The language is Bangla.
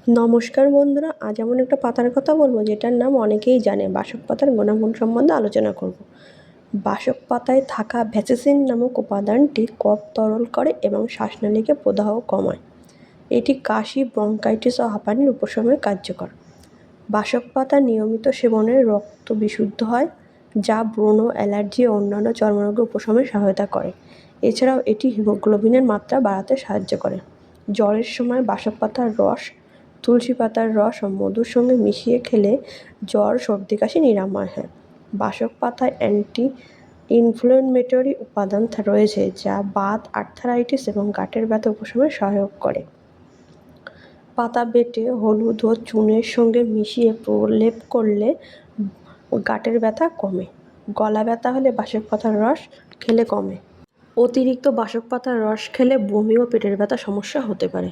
নমস্কার বন্ধুরা, আজ এমন একটা পাতার কথা বলবো যেটার নাম অনেকেই জানে। বাসক পাতার গুণাগুণ সম্বন্ধে আলোচনা করব। বাসক পাতায় থাকা ভ্যাসিসিন নামক উপাদানটি কফ তরল করে এবং শ্বাসনালীকে প্রদাহ কমায়। এটি কাশি, ব্রঙ্কাইটিস ও হাঁপানির উপশমে কার্যকর। বাসক পাতা নিয়মিত সেবনে রক্ত বিশুদ্ধ হয়, যা ব্রণ, অ্যালার্জি ও অন্যান্য চর্মরোগের উপশমে সহায়তা করে। এছাড়াও এটি হিমোগ্লোবিনের মাত্রা বাড়াতে সাহায্য করে। জ্বরের সময় বাসক পাতার রস, তুলসী পাতার রস ও মধুর সঙ্গে মিশিয়ে খেলে জ্বর, সর্দি, কাশি নিরাময় হয়। বাসক পাতায় অ্যান্টি ইনফ্ল্যামেটরি উপাদান রয়েছে যা বাত, আর্থ্রাইটিস এবং গাঁটের ব্যথা উপশমে সহায়ক করে। পাতা বেটে হলুদ ও চুনের সঙ্গে মিশিয়ে প্রলেপ করলে গাঁটের ব্যথা কমে। গলা ব্যথা হলে বাসক পাতার রস খেলে কমে। অতিরিক্ত বাসক পাতার রস খেলে বমি ও পেটের ব্যথা সমস্যা হতে পারে।